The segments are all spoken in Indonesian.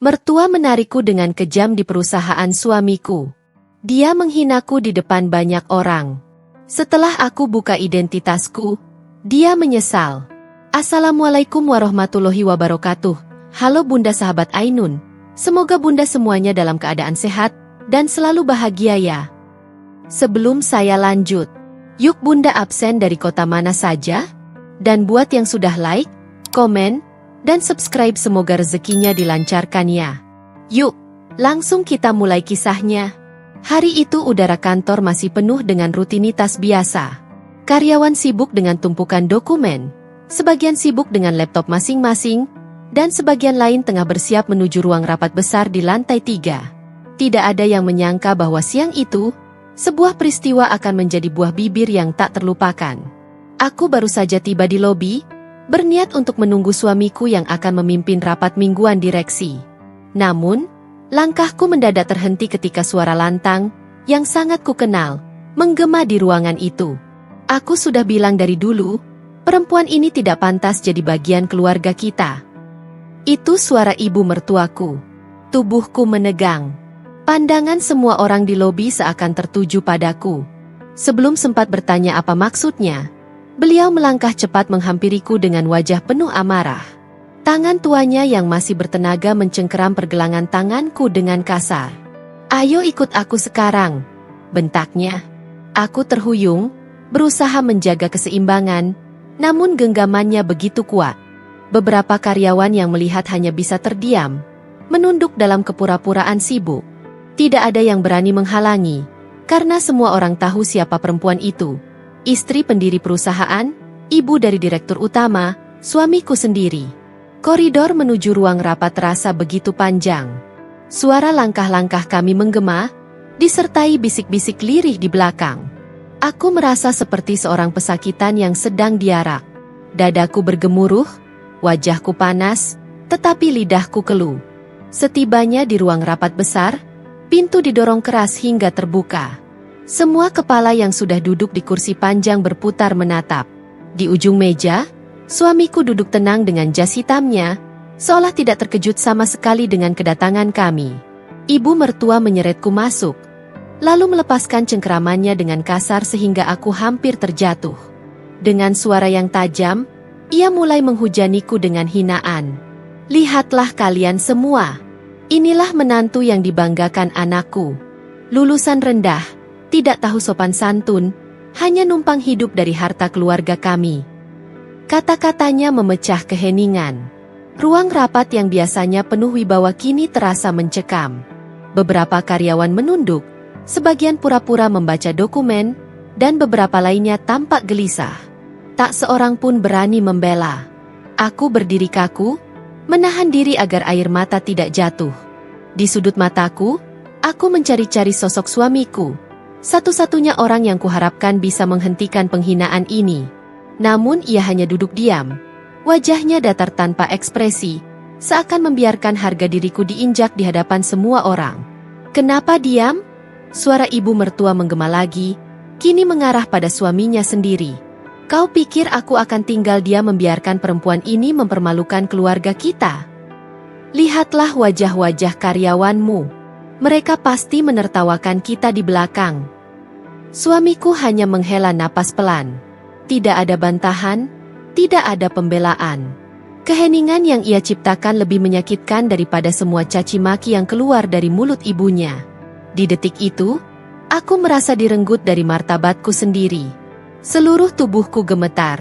Mertua menarikku dengan kejam di perusahaan suamiku. Dia menghinaku di depan banyak orang. Setelah aku buka identitasku, dia menyesal. Assalamualaikum warahmatullahi wabarakatuh. Halo Bunda sahabat Ainun. Semoga Bunda semuanya dalam keadaan sehat dan selalu bahagia ya. Sebelum saya lanjut, yuk Bunda absen dari kota mana saja? Dan buat yang sudah like, komen, dan subscribe semoga rezekinya dilancarkan ya. Yuk, langsung kita mulai kisahnya. Hari itu udara kantor masih penuh dengan rutinitas biasa. Karyawan sibuk dengan tumpukan dokumen, sebagian sibuk dengan laptop masing-masing, dan sebagian lain tengah bersiap menuju ruang rapat besar di lantai 3. Tidak ada yang menyangka bahwa siang itu, sebuah peristiwa akan menjadi buah bibir yang tak terlupakan. Aku baru saja tiba di lobi, berniat untuk menunggu suamiku yang akan memimpin rapat mingguan direksi. Namun, langkahku mendadak terhenti ketika suara lantang, yang sangat kukenal, menggema di ruangan itu. Aku sudah bilang dari dulu, perempuan ini tidak pantas jadi bagian keluarga kita. Itu suara ibu mertuaku. Tubuhku menegang. Pandangan semua orang di lobi seakan tertuju padaku. Sebelum sempat bertanya apa maksudnya, beliau melangkah cepat menghampiriku dengan wajah penuh amarah. Tangan tuanya yang masih bertenaga mencengkeram pergelangan tanganku dengan kasar. "Ayo ikut aku sekarang," bentaknya. Aku terhuyung, berusaha menjaga keseimbangan, namun genggamannya begitu kuat. Beberapa karyawan yang melihat hanya bisa terdiam, menunduk dalam kepura-puraan sibuk. Tidak ada yang berani menghalangi, karena semua orang tahu siapa perempuan itu. Istri pendiri perusahaan, ibu dari direktur utama, suamiku sendiri. Koridor menuju ruang rapat terasa begitu panjang. Suara langkah-langkah kami menggema, disertai bisik-bisik lirih di belakang. Aku merasa seperti seorang pesakitan yang sedang diarak. Dadaku bergemuruh, wajahku panas, tetapi lidahku keluh. Setibanya di ruang rapat besar, pintu didorong keras hingga terbuka. Semua kepala yang sudah duduk di kursi panjang berputar menatap. Di ujung meja, suamiku duduk tenang dengan jas hitamnya, seolah tidak terkejut sama sekali dengan kedatangan kami. Ibu mertua menyeretku masuk, lalu melepaskan cengkeramannya dengan kasar sehingga aku hampir terjatuh. Dengan suara yang tajam, ia mulai menghujaniku dengan hinaan. "Lihatlah kalian semua, inilah menantu yang dibanggakan anakku. Lulusan rendah, tidak tahu sopan santun, hanya numpang hidup dari harta keluarga kami." Kata-katanya memecah keheningan. Ruang rapat yang biasanya penuh wibawa kini terasa mencekam. Beberapa karyawan menunduk, sebagian pura-pura membaca dokumen, dan beberapa lainnya tampak gelisah. Tak seorang pun berani membela. Aku berdiri kaku, menahan diri agar air mata tidak jatuh. Di sudut mataku, aku mencari-cari sosok suamiku. Satu-satunya orang yang kuharapkan bisa menghentikan penghinaan ini. Namun ia hanya duduk diam. Wajahnya datar tanpa ekspresi, seakan membiarkan harga diriku diinjak di hadapan semua orang. "Kenapa diam?" Suara ibu mertua menggema lagi, kini mengarah pada suaminya sendiri. "Kau pikir aku akan tinggal diam membiarkan perempuan ini mempermalukan keluarga kita? Lihatlah wajah-wajah karyawanmu. Mereka pasti menertawakan kita di belakang." Suamiku hanya menghela napas pelan. Tidak ada bantahan, tidak ada pembelaan. Keheningan yang ia ciptakan lebih menyakitkan daripada semua caci maki yang keluar dari mulut ibunya. Di detik itu, aku merasa direnggut dari martabatku sendiri. Seluruh tubuhku gemetar.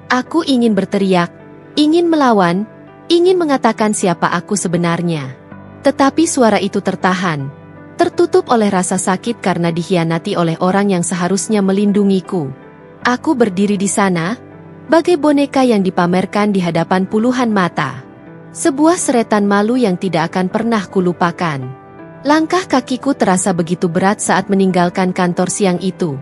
Aku ingin berteriak, ingin melawan, ingin mengatakan siapa aku sebenarnya. Tetapi suara itu tertahan, tertutup oleh rasa sakit karena dikhianati oleh orang yang seharusnya melindungiku. Aku berdiri di sana, bagai boneka yang dipamerkan di hadapan puluhan mata. Sebuah seretan malu yang tidak akan pernah kulupakan. Langkah kakiku terasa begitu berat saat meninggalkan kantor siang itu.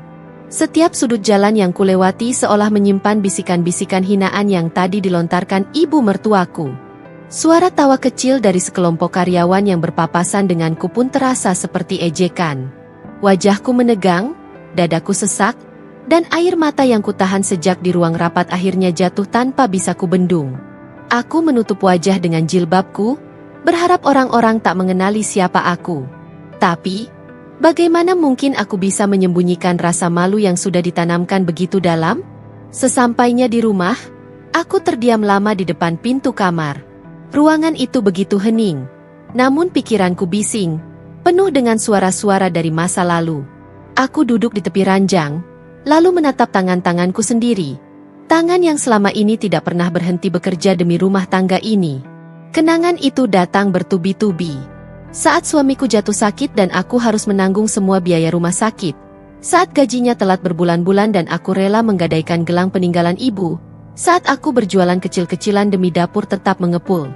Setiap sudut jalan yang kulewati seolah menyimpan bisikan-bisikan hinaan yang tadi dilontarkan ibu mertuaku. Suara tawa kecil dari sekelompok karyawan yang berpapasan denganku pun terasa seperti ejekan. Wajahku menegang, dadaku sesak, dan air mata yang kutahan sejak di ruang rapat akhirnya jatuh tanpa bisa kubendung. Aku menutup wajah dengan jilbabku, berharap orang-orang tak mengenali siapa aku. Tapi, bagaimana mungkin aku bisa menyembunyikan rasa malu yang sudah ditanamkan begitu dalam? Sesampainya di rumah, aku terdiam lama di depan pintu kamar. Ruangan itu begitu hening, namun pikiranku bising, penuh dengan suara-suara dari masa lalu. Aku duduk di tepi ranjang, lalu menatap tangan-tanganku sendiri. Tangan yang selama ini tidak pernah berhenti bekerja demi rumah tangga ini. Kenangan itu datang bertubi-tubi. Saat suamiku jatuh sakit dan aku harus menanggung semua biaya rumah sakit. Saat gajinya telat berbulan-bulan dan aku rela menggadaikan gelang peninggalan ibu. Saat aku berjualan kecil-kecilan demi dapur tetap mengepul.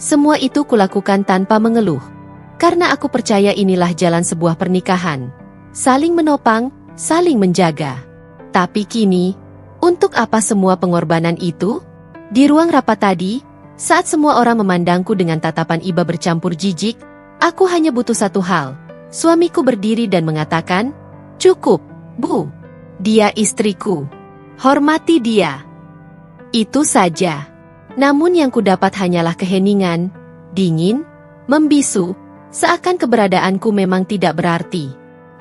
Semua itu kulakukan tanpa mengeluh. Karena aku percaya inilah jalan sebuah pernikahan. Saling menopang, saling menjaga. Tapi kini, untuk apa semua pengorbanan itu? Di ruang rapat tadi, saat semua orang memandangku dengan tatapan iba bercampur jijik, aku hanya butuh satu hal. Suamiku berdiri dan mengatakan, "Cukup, Bu. Dia istriku. Hormati dia." Itu saja. Namun yang kudapat hanyalah keheningan, dingin, membisu, seakan keberadaanku memang tidak berarti.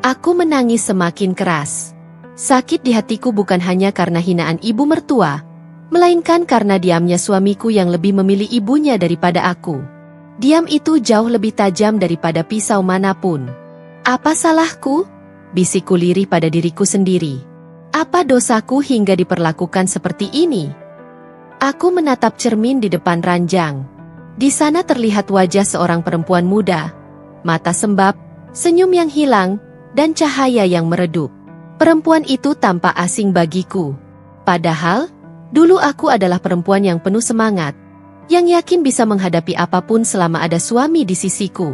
Aku menangis semakin keras. Sakit di hatiku bukan hanya karena hinaan ibu mertua, melainkan karena diamnya suamiku yang lebih memilih ibunya daripada aku. Diam itu jauh lebih tajam daripada pisau manapun. Apa salahku? Bisikku lirih pada diriku sendiri. Apa dosaku hingga diperlakukan seperti ini? Aku menatap cermin di depan ranjang. Di sana terlihat wajah seorang perempuan muda, mata sembab, senyum yang hilang, dan cahaya yang meredup. Perempuan itu tampak asing bagiku. Padahal, dulu aku adalah perempuan yang penuh semangat, yang yakin bisa menghadapi apapun selama ada suami di sisiku.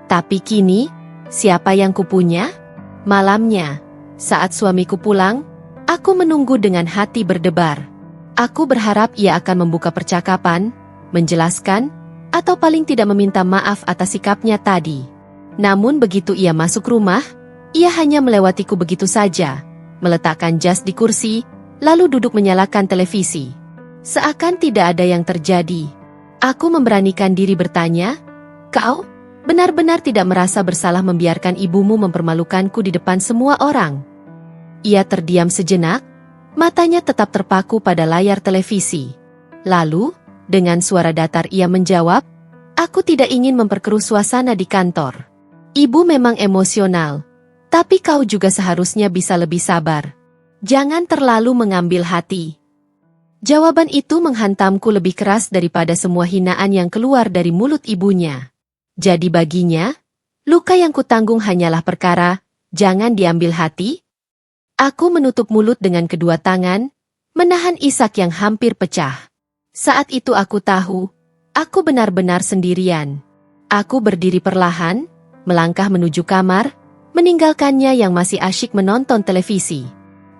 Tapi kini, siapa yang kupunya? Malamnya, saat suamiku pulang, aku menunggu dengan hati berdebar. Aku berharap ia akan membuka percakapan, menjelaskan, atau paling tidak meminta maaf atas sikapnya tadi. Namun begitu ia masuk rumah, ia hanya melewatiku begitu saja, meletakkan jas di kursi, lalu duduk menyalakan televisi. Seakan tidak ada yang terjadi. Aku memberanikan diri bertanya, "Kau benar-benar tidak merasa bersalah membiarkan ibumu mempermalukanku di depan semua orang?" Ia terdiam sejenak, matanya tetap terpaku pada layar televisi. Lalu, dengan suara datar ia menjawab, "Aku tidak ingin memperkeruh suasana di kantor. Ibu memang emosional, tapi kau juga seharusnya bisa lebih sabar. Jangan terlalu mengambil hati." Jawaban itu menghantamku lebih keras daripada semua hinaan yang keluar dari mulut ibunya. Jadi baginya, luka yang kutanggung hanyalah perkara, "Jangan diambil hati." Aku menutup mulut dengan kedua tangan, menahan isak yang hampir pecah. Saat itu aku tahu, aku benar-benar sendirian. Aku berdiri perlahan, melangkah menuju kamar, meninggalkannya yang masih asyik menonton televisi.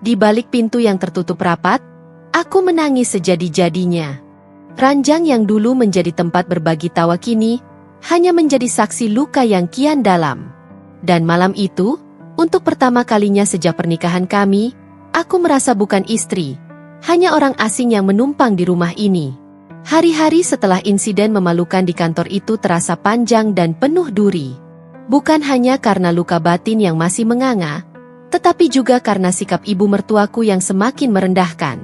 Di balik pintu yang tertutup rapat, aku menangis sejadi-jadinya. Ranjang yang dulu menjadi tempat berbagi tawa kini, hanya menjadi saksi luka yang kian dalam. Dan malam itu, untuk pertama kalinya sejak pernikahan kami, aku merasa bukan istri, hanya orang asing yang menumpang di rumah ini. Hari-hari setelah insiden memalukan di kantor itu terasa panjang dan penuh duri. Bukan hanya karena luka batin yang masih menganga, tetapi juga karena sikap ibu mertuaku yang semakin merendahkan.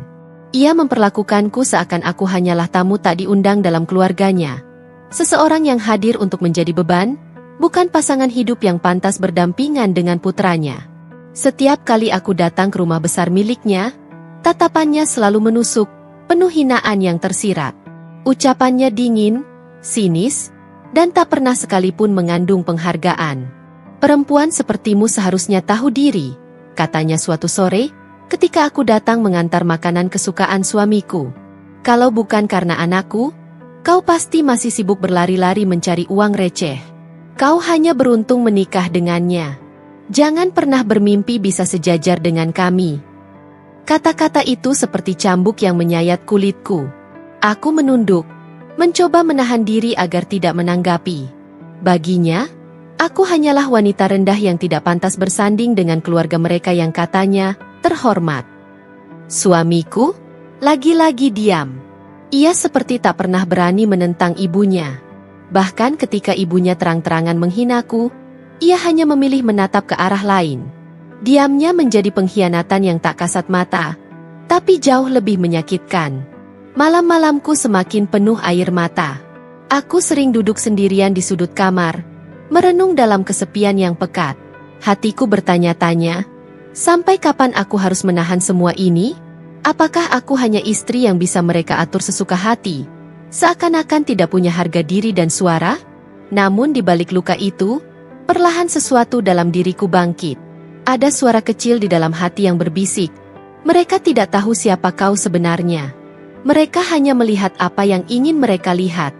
Ia memperlakukanku seakan aku hanyalah tamu tak diundang dalam keluarganya. Seseorang yang hadir untuk menjadi beban, bukan pasangan hidup yang pantas berdampingan dengan putranya. Setiap kali aku datang ke rumah besar miliknya, tatapannya selalu menusuk, penuh hinaan yang tersirat. Ucapannya dingin, sinis, dan tak pernah sekalipun mengandung penghargaan. "Perempuan sepertimu seharusnya tahu diri," katanya suatu sore, ketika aku datang mengantar makanan kesukaan suamiku. "Kalau bukan karena anakku, kau pasti masih sibuk berlari-lari mencari uang receh. Kau hanya beruntung menikah dengannya. Jangan pernah bermimpi bisa sejajar dengan kami." Kata-kata itu seperti cambuk yang menyayat kulitku. Aku menunduk, mencoba menahan diri agar tidak menanggapi. Baginya, aku hanyalah wanita rendah yang tidak pantas bersanding dengan keluarga mereka yang katanya terhormat. Suamiku, lagi-lagi diam. Ia seperti tak pernah berani menentang ibunya. Bahkan ketika ibunya terang-terangan menghinaku, ia hanya memilih menatap ke arah lain. Diamnya menjadi pengkhianatan yang tak kasat mata, tapi jauh lebih menyakitkan. Malam-malamku semakin penuh air mata. Aku sering duduk sendirian di sudut kamar, merenung dalam kesepian yang pekat. Hatiku bertanya-tanya, sampai kapan aku harus menahan semua ini? Apakah aku hanya istri yang bisa mereka atur sesuka hati? Seakan-akan tidak punya harga diri dan suara? Namun di balik luka itu, perlahan sesuatu dalam diriku bangkit. Ada suara kecil di dalam hati yang berbisik. Mereka tidak tahu siapa kau sebenarnya. Mereka hanya melihat apa yang ingin mereka lihat.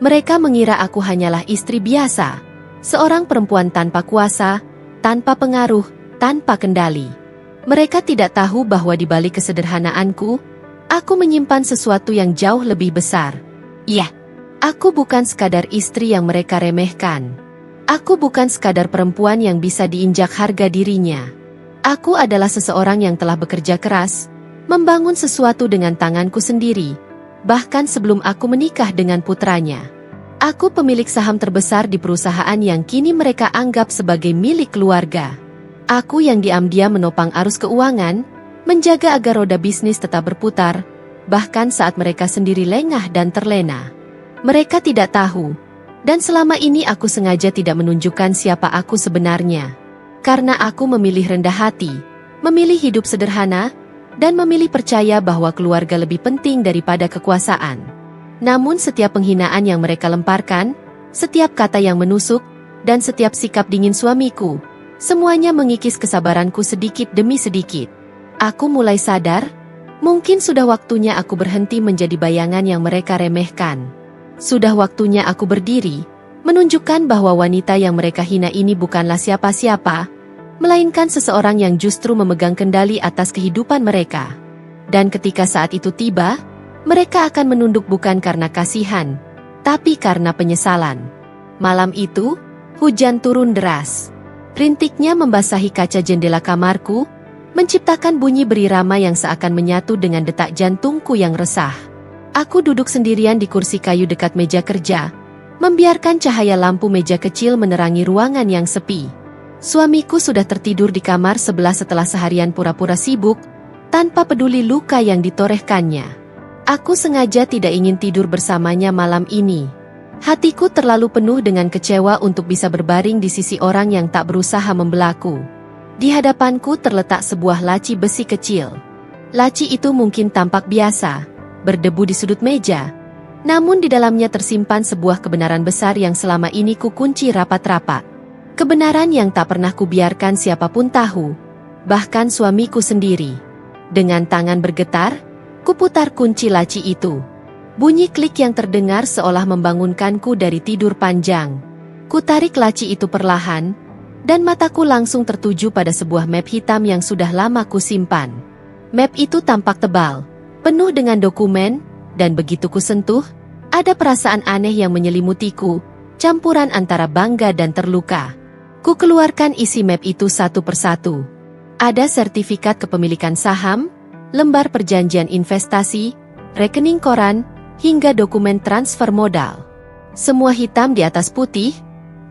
Mereka mengira aku hanyalah istri biasa, seorang perempuan tanpa kuasa, tanpa pengaruh, tanpa kendali. Mereka tidak tahu bahwa di balik kesederhanaanku, aku menyimpan sesuatu yang jauh lebih besar. Iya, aku bukan sekadar istri yang mereka remehkan. Aku bukan sekadar perempuan yang bisa diinjak harga dirinya. Aku adalah seseorang yang telah bekerja keras, membangun sesuatu dengan tanganku sendiri, bahkan sebelum aku menikah dengan putranya. Aku pemilik saham terbesar di perusahaan yang kini mereka anggap sebagai milik keluarga. Aku yang diam-diam menopang arus keuangan, menjaga agar roda bisnis tetap berputar, bahkan saat mereka sendiri lengah dan terlena. Mereka tidak tahu, dan selama ini aku sengaja tidak menunjukkan siapa aku sebenarnya. Karena aku memilih rendah hati, memilih hidup sederhana, dan memilih percaya bahwa keluarga lebih penting daripada kekuasaan. Namun setiap penghinaan yang mereka lemparkan, setiap kata yang menusuk, dan setiap sikap dingin suamiku, semuanya mengikis kesabaranku sedikit demi sedikit. Aku mulai sadar, mungkin sudah waktunya aku berhenti menjadi bayangan yang mereka remehkan. Sudah waktunya aku berdiri, menunjukkan bahwa wanita yang mereka hina ini bukanlah siapa-siapa, melainkan seseorang yang justru memegang kendali atas kehidupan mereka. Dan ketika saat itu tiba, mereka akan menunduk bukan karena kasihan, tapi karena penyesalan. Malam itu, hujan turun deras. Rintiknya membasahi kaca jendela kamarku, menciptakan bunyi berirama yang seakan menyatu dengan detak jantungku yang resah. Aku duduk sendirian di kursi kayu dekat meja kerja, membiarkan cahaya lampu meja kecil menerangi ruangan yang sepi. Suamiku sudah tertidur di kamar sebelah setelah seharian pura-pura sibuk, tanpa peduli luka yang ditorehkannya. Aku sengaja tidak ingin tidur bersamanya malam ini. Hatiku terlalu penuh dengan kecewa untuk bisa berbaring di sisi orang yang tak berusaha membelaku. Di hadapanku terletak sebuah laci besi kecil. Laci itu mungkin tampak biasa, berdebu di sudut meja, namun di dalamnya tersimpan sebuah kebenaran besar yang selama ini kukunci rapat-rapat. Kebenaran yang tak pernah kubiarkan siapapun tahu, bahkan suamiku sendiri. Dengan tangan bergetar, kuputar kunci laci itu. Bunyi klik yang terdengar seolah membangunkanku dari tidur panjang. Kutarik laci itu perlahan, dan mataku langsung tertuju pada sebuah map hitam yang sudah lama kusimpan. Map itu tampak tebal, penuh dengan dokumen, dan begitu kusentuh, ada perasaan aneh yang menyelimutiku, campuran antara bangga dan terluka. Ku keluarkan isi map itu satu persatu. Ada sertifikat kepemilikan saham, lembar perjanjian investasi, rekening koran, hingga dokumen transfer modal. Semua hitam di atas putih,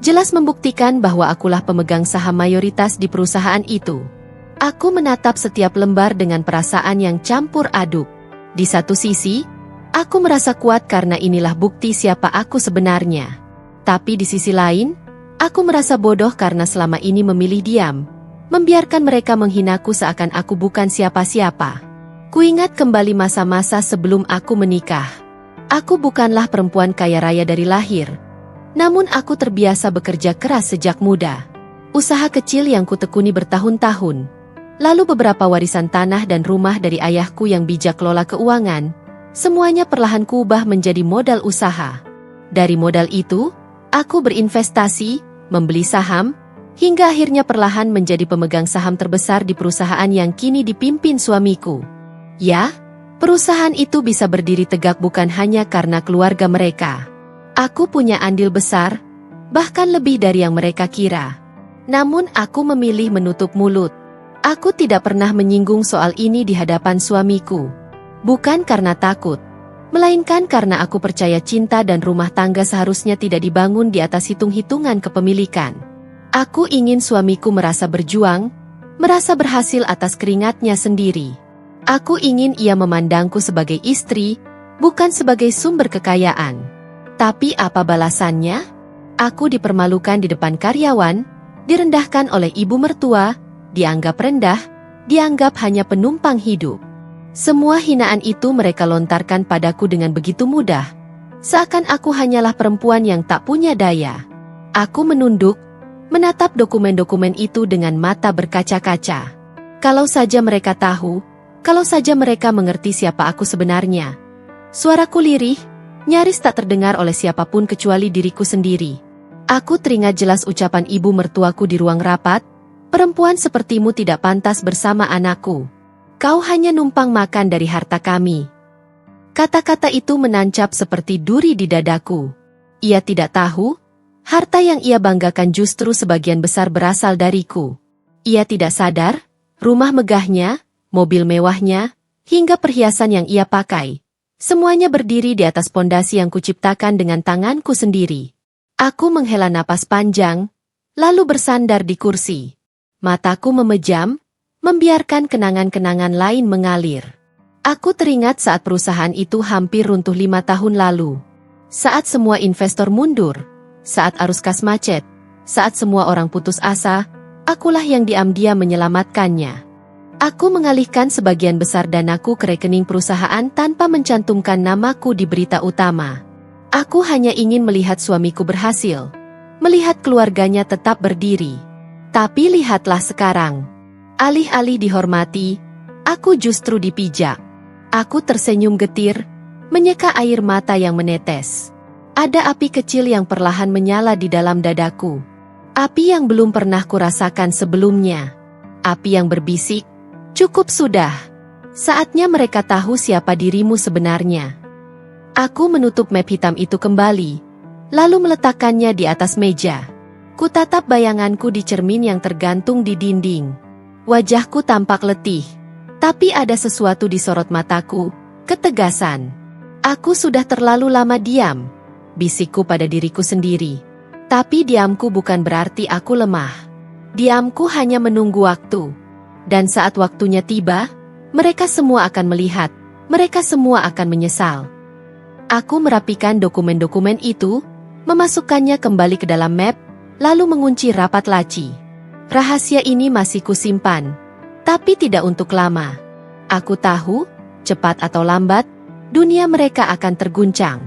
jelas membuktikan bahwa akulah pemegang saham mayoritas di perusahaan itu. Aku menatap setiap lembar dengan perasaan yang campur aduk. Di satu sisi, aku merasa kuat karena inilah bukti siapa aku sebenarnya. Tapi di sisi lain, aku merasa bodoh karena selama ini memilih diam, membiarkan mereka menghinaku seakan aku bukan siapa-siapa. Kuingat kembali masa-masa sebelum aku menikah. Aku bukanlah perempuan kaya raya dari lahir, namun aku terbiasa bekerja keras sejak muda. Usaha kecil yang kutekuni bertahun-tahun, lalu beberapa warisan tanah dan rumah dari ayahku yang bijak kelola keuangan, semuanya perlahan kuubah menjadi modal usaha. Dari modal itu, aku berinvestasi, membeli saham, hingga akhirnya perlahan menjadi pemegang saham terbesar di perusahaan yang kini dipimpin suamiku. Ya, perusahaan itu bisa berdiri tegak bukan hanya karena keluarga mereka. Aku punya andil besar, bahkan lebih dari yang mereka kira. Namun aku memilih menutup mulut. Aku tidak pernah menyinggung soal ini di hadapan suamiku. Bukan karena takut, Melainkan karena aku percaya cinta dan rumah tangga seharusnya tidak dibangun di atas hitung-hitungan kepemilikan. Aku ingin suamiku merasa berjuang, merasa berhasil atas keringatnya sendiri. Aku ingin ia memandangku sebagai istri, bukan sebagai sumber kekayaan. Tapi apa balasannya? Aku dipermalukan di depan karyawan, direndahkan oleh ibu mertua, dianggap rendah, dianggap hanya penumpang hidup. Semua hinaan itu mereka lontarkan padaku dengan begitu mudah, seakan aku hanyalah perempuan yang tak punya daya. Aku menunduk, menatap dokumen-dokumen itu dengan mata berkaca-kaca. Kalau saja mereka tahu, kalau saja mereka mengerti siapa aku sebenarnya. Suaraku lirih, nyaris tak terdengar oleh siapapun kecuali diriku sendiri. Aku teringat jelas ucapan ibu mertuaku di ruang rapat, perempuan sepertimu tidak pantas bersama anakku. Kau hanya numpang makan dari harta kami. Kata-kata itu menancap seperti duri di dadaku. Ia tidak tahu, harta yang ia banggakan justru sebagian besar berasal dariku. Ia tidak sadar, rumah megahnya, mobil mewahnya, hingga perhiasan yang ia pakai. Semuanya berdiri di atas pondasi yang kuciptakan dengan tanganku sendiri. Aku menghela napas panjang, lalu bersandar di kursi. Mataku memejam, membiarkan kenangan-kenangan lain mengalir. Aku teringat saat perusahaan itu hampir runtuh 5 tahun lalu. Saat semua investor mundur, saat arus kas macet, saat semua orang putus asa, akulah yang diam-diam menyelamatkannya. Aku mengalihkan sebagian besar danaku ke rekening perusahaan tanpa mencantumkan namaku di berita utama. Aku hanya ingin melihat suamiku berhasil, melihat keluarganya tetap berdiri. Tapi lihatlah sekarang. Alih-alih dihormati, aku justru dipijak. Aku tersenyum getir, menyeka air mata yang menetes. Ada api kecil yang perlahan menyala di dalam dadaku. Api yang belum pernah kurasakan sebelumnya. Api yang berbisik, cukup sudah. Saatnya mereka tahu siapa dirimu sebenarnya. Aku menutup map hitam itu kembali, lalu meletakkannya di atas meja. Kutatap bayanganku di cermin yang tergantung di dinding. Wajahku tampak letih, tapi ada sesuatu di sorot mataku, ketegasan. Aku sudah terlalu lama diam, bisikku pada diriku sendiri. Tapi diamku bukan berarti aku lemah. Diamku hanya menunggu waktu. Dan saat waktunya tiba, mereka semua akan melihat, mereka semua akan menyesal. Aku merapikan dokumen-dokumen itu, memasukkannya kembali ke dalam map, lalu mengunci rapat laci. Rahasia ini masih kusimpan, tapi tidak untuk lama. Aku tahu, cepat atau lambat, dunia mereka akan terguncang.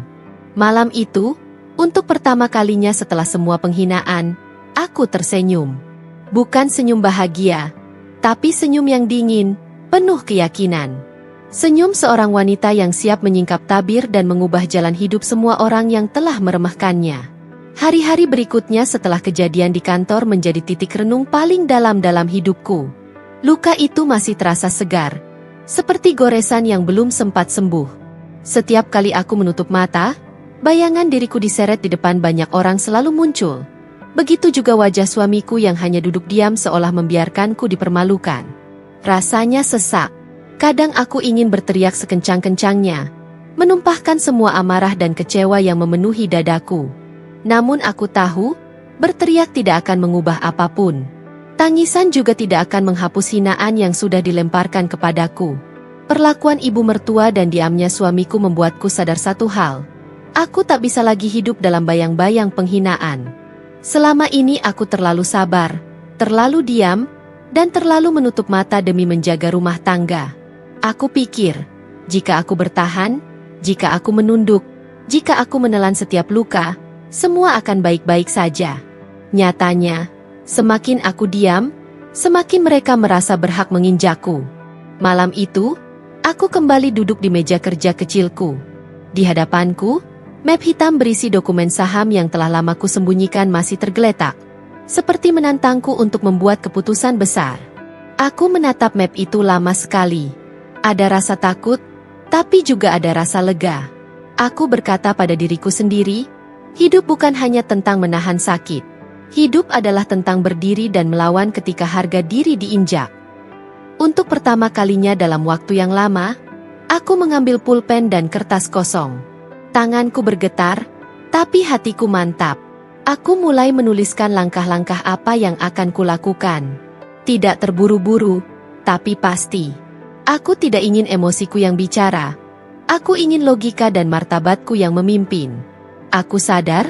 Malam itu, untuk pertama kalinya setelah semua penghinaan, aku tersenyum. Bukan senyum bahagia, tapi senyum yang dingin, penuh keyakinan. Senyum seorang wanita yang siap menyingkap tabir dan mengubah jalan hidup semua orang yang telah meremehkannya. Hari-hari berikutnya setelah kejadian di kantor menjadi titik renung paling dalam hidupku. Luka itu masih terasa segar, seperti goresan yang belum sempat sembuh. Setiap kali aku menutup mata, bayangan diriku diseret di depan banyak orang selalu muncul. Begitu juga wajah suamiku yang hanya duduk diam seolah membiarkanku dipermalukan. Rasanya sesak. Kadang aku ingin berteriak sekencang-kencangnya, menumpahkan semua amarah dan kecewa yang memenuhi dadaku. Namun aku tahu, berteriak tidak akan mengubah apapun. Tangisan juga tidak akan menghapus hinaan yang sudah dilemparkan kepadaku. Perlakuan ibu mertua dan diamnya suamiku membuatku sadar satu hal. Aku tak bisa lagi hidup dalam bayang-bayang penghinaan. Selama ini aku terlalu sabar, terlalu diam, dan terlalu menutup mata demi menjaga rumah tangga. Aku pikir, jika aku bertahan, jika aku menunduk, jika aku menelan setiap luka, semua akan baik-baik saja. Nyatanya, semakin aku diam, semakin mereka merasa berhak menginjakku. Malam itu, aku kembali duduk di meja kerja kecilku. Di hadapanku, map hitam berisi dokumen saham yang telah lama kusembunyikan masih tergeletak, seperti menantangku untuk membuat keputusan besar. Aku menatap map itu lama sekali. Ada rasa takut, tapi juga ada rasa lega. Aku berkata pada diriku sendiri, hidup bukan hanya tentang menahan sakit. Hidup adalah tentang berdiri dan melawan ketika harga diri diinjak. Untuk pertama kalinya dalam waktu yang lama, Aku mengambil pulpen dan kertas kosong. Tanganku bergetar, tapi hatiku mantap. Aku mulai menuliskan langkah-langkah apa yang akan kulakukan. Tidak terburu-buru, tapi pasti. Aku tidak ingin emosiku yang bicara. Aku ingin logika dan martabatku yang memimpin. Aku sadar,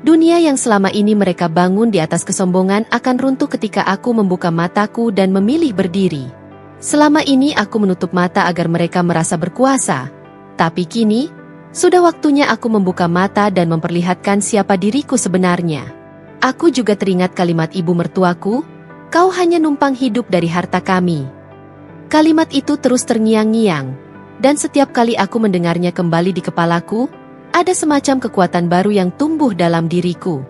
dunia yang selama ini mereka bangun di atas kesombongan akan runtuh ketika aku membuka mataku dan memilih berdiri. Selama ini aku menutup mata agar mereka merasa berkuasa. Tapi kini, sudah waktunya aku membuka mata dan memperlihatkan siapa diriku sebenarnya. Aku juga teringat kalimat ibu mertuaku, "Kau hanya numpang hidup dari harta kami." Kalimat itu terus terngiang-ngiang, dan setiap kali aku mendengarnya kembali di kepalaku, ada semacam kekuatan baru yang tumbuh dalam diriku.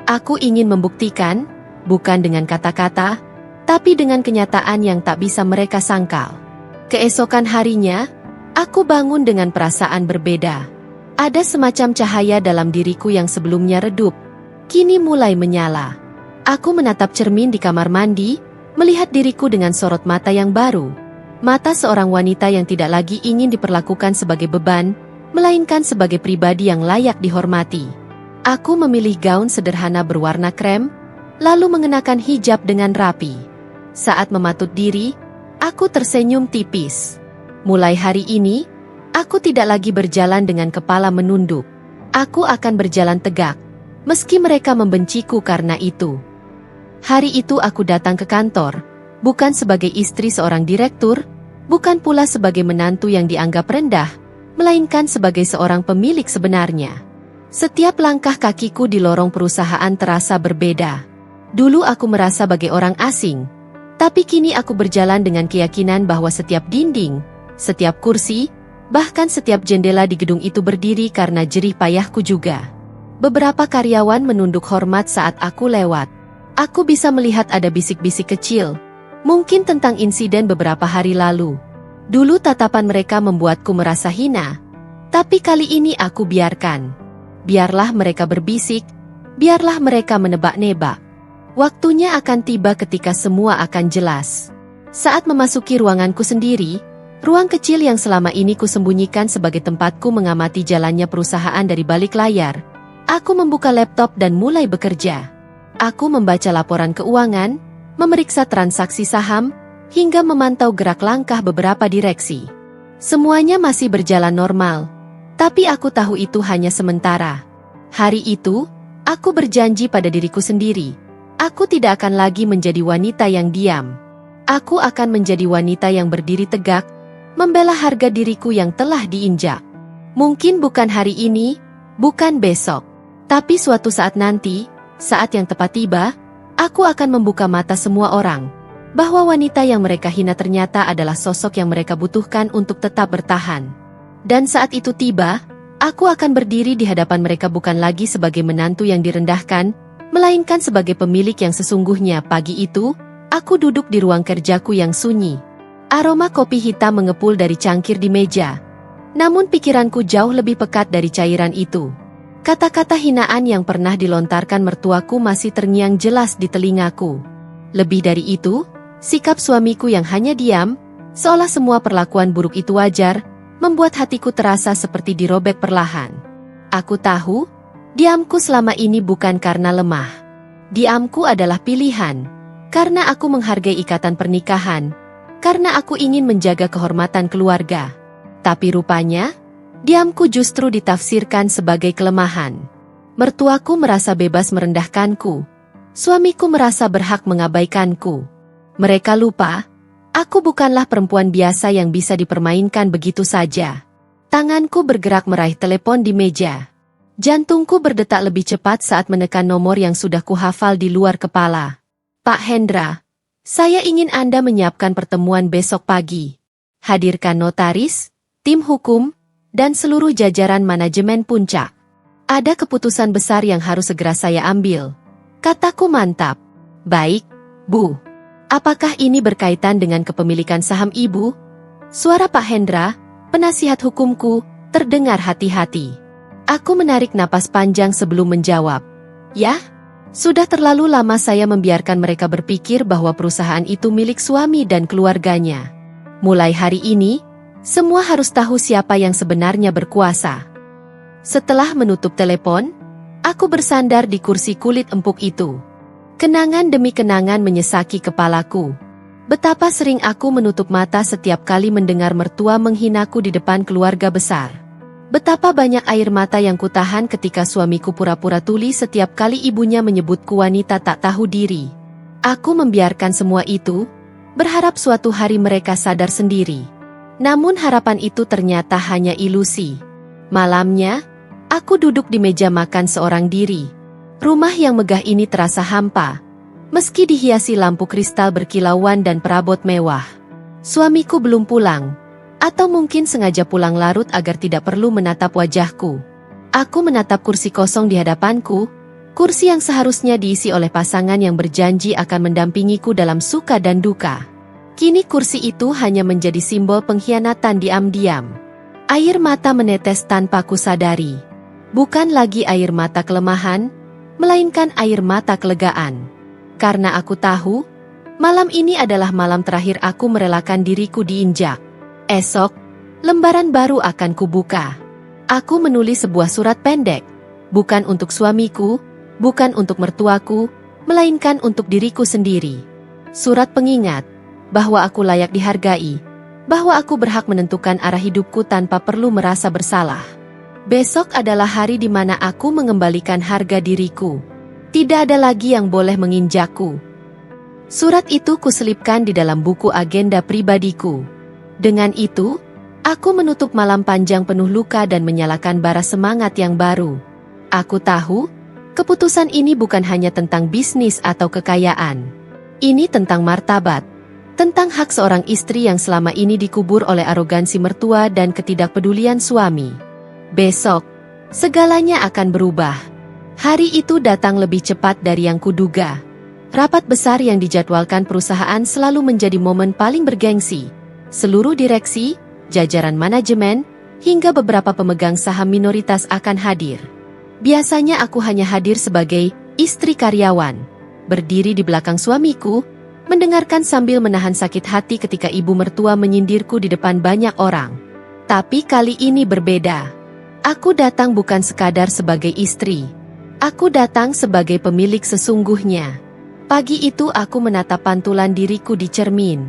Aku ingin membuktikan, bukan dengan kata-kata, tapi dengan kenyataan yang tak bisa mereka sangkal. Keesokan harinya, aku bangun dengan perasaan berbeda. Ada semacam cahaya dalam diriku yang sebelumnya redup, kini mulai menyala. Aku menatap cermin di kamar mandi, melihat diriku dengan sorot mata yang baru. Mata seorang wanita yang tidak lagi ingin diperlakukan sebagai beban, melainkan sebagai pribadi yang layak dihormati. Aku memilih gaun sederhana berwarna krem, lalu mengenakan hijab dengan rapi. Saat mematut diri, aku tersenyum tipis. Mulai hari ini, aku tidak lagi berjalan dengan kepala menunduk. Aku akan berjalan tegak, meski mereka membenciku karena itu. Hari itu aku datang ke kantor, bukan sebagai istri seorang direktur, bukan pula sebagai menantu yang dianggap rendah, melainkan sebagai seorang pemilik sebenarnya. Setiap langkah kakiku di lorong perusahaan terasa berbeda. Dulu aku merasa sebagai orang asing, tapi kini aku berjalan dengan keyakinan bahwa setiap dinding, setiap kursi, bahkan setiap jendela di gedung itu berdiri karena jerih payahku juga. Beberapa karyawan menunduk hormat saat aku lewat. Aku bisa melihat ada bisik-bisik kecil, mungkin tentang insiden beberapa hari lalu. Dulu tatapan mereka membuatku merasa hina, tapi kali ini aku biarkan. Biarlah mereka berbisik, biarlah mereka menebak-nebak. Waktunya akan tiba ketika semua akan jelas. Saat memasuki ruanganku sendiri, ruang kecil yang selama ini kusembunyikan sebagai tempatku mengamati jalannya perusahaan dari balik layar, aku membuka laptop dan mulai bekerja. Aku membaca laporan keuangan, memeriksa transaksi saham, hingga memantau gerak langkah beberapa direksi. Semuanya masih berjalan normal, tapi aku tahu itu hanya sementara. Hari itu, aku berjanji pada diriku sendiri, aku tidak akan lagi menjadi wanita yang diam. Aku akan menjadi wanita yang berdiri tegak, membela harga diriku yang telah diinjak. Mungkin bukan hari ini, bukan besok, tapi suatu saat nanti, saat yang tepat tiba, aku akan membuka mata semua orang, bahwa wanita yang mereka hina ternyata adalah sosok yang mereka butuhkan untuk tetap bertahan. Dan saat itu tiba, aku akan berdiri di hadapan mereka bukan lagi sebagai menantu yang direndahkan, melainkan sebagai pemilik yang sesungguhnya. Pagi itu, aku duduk di ruang kerjaku yang sunyi. Aroma kopi hitam mengepul dari cangkir di meja. Namun pikiranku jauh lebih pekat dari cairan itu. Kata-kata hinaan yang pernah dilontarkan mertuaku masih terngiang jelas di telingaku. Lebih dari itu, sikap suamiku yang hanya diam, seolah semua perlakuan buruk itu wajar, membuat hatiku terasa seperti dirobek perlahan. Aku tahu, diamku selama ini bukan karena lemah. Diamku adalah pilihan, karena aku menghargai ikatan pernikahan, karena aku ingin menjaga kehormatan keluarga. Tapi rupanya, diamku justru ditafsirkan sebagai kelemahan. Mertuaku merasa bebas merendahkanku. Suamiku merasa berhak mengabaikanku. Mereka lupa, aku bukanlah perempuan biasa yang bisa dipermainkan begitu saja. Tanganku bergerak meraih telepon di meja. Jantungku berdetak lebih cepat saat menekan nomor yang sudah kuhafal di luar kepala. Pak Hendra, saya ingin Anda menyiapkan pertemuan besok pagi. Hadirkan notaris, tim hukum, dan seluruh jajaran manajemen puncak. Ada keputusan besar yang harus segera saya ambil. Kataku mantap. Baik, Bu. Apakah ini berkaitan dengan kepemilikan saham Ibu? Suara Pak Hendra, penasihat hukumku, terdengar hati-hati. Aku menarik napas panjang sebelum menjawab. Ya, sudah terlalu lama saya membiarkan mereka berpikir bahwa perusahaan itu milik suami dan keluarganya. Mulai hari ini, Semua harus tahu siapa yang sebenarnya berkuasa. Setelah menutup telepon, aku bersandar di kursi kulit empuk itu. Kenangan demi kenangan menyesaki kepalaku. Betapa sering aku menutup mata setiap kali mendengar mertua menghinaku di depan keluarga besar. Betapa banyak air mata yang kutahan ketika suamiku pura-pura tuli setiap kali ibunya menyebutku wanita tak tahu diri. Aku membiarkan semua itu, berharap suatu hari mereka sadar sendiri. Namun harapan itu ternyata hanya ilusi. Malamnya, aku duduk di meja makan seorang diri. Rumah yang megah ini terasa hampa, meski dihiasi lampu kristal berkilauan dan perabot mewah. Suamiku belum pulang, atau mungkin sengaja pulang larut agar tidak perlu menatap wajahku. Aku menatap kursi kosong di hadapanku, kursi yang seharusnya diisi oleh pasangan yang berjanji akan mendampingiku dalam suka dan duka. Kini kursi itu hanya menjadi simbol pengkhianatan diam-diam. Air mata menetes tanpa kusadari. Bukan lagi air mata kelemahan, melainkan air mata kelegaan. Karena aku tahu, malam ini adalah malam terakhir aku merelakan diriku diinjak. Esok, lembaran baru akan kubuka. Aku menulis sebuah surat pendek, bukan untuk suamiku, bukan untuk mertuaku, melainkan untuk diriku sendiri. Surat pengingat, bahwa aku layak dihargai, bahwa aku berhak menentukan arah hidupku tanpa perlu merasa bersalah. Besok adalah hari di mana aku mengembalikan harga diriku. Tidak ada lagi yang boleh menginjakku. Surat itu kuselipkan di dalam buku agenda pribadiku. Dengan itu, aku menutup malam panjang penuh luka dan menyalakan bara semangat yang baru. Aku tahu, keputusan ini bukan hanya tentang bisnis atau kekayaan. Ini tentang martabat, tentang hak seorang istri yang selama ini dikubur oleh arogansi mertua dan ketidakpedulian suami. Besok, segalanya akan berubah. Hari itu datang lebih cepat dari yang kuduga. Rapat besar yang dijadwalkan perusahaan selalu menjadi momen paling bergengsi. Seluruh direksi, jajaran manajemen, hingga beberapa pemegang saham minoritas akan hadir. Biasanya aku hanya hadir sebagai istri karyawan, berdiri di belakang suamiku, mendengarkan sambil menahan sakit hati ketika ibu mertua menyindirku di depan banyak orang. Tapi kali ini berbeda. Aku datang bukan sekadar sebagai istri. Aku datang sebagai pemilik sesungguhnya. Pagi itu aku menatap pantulan diriku di cermin.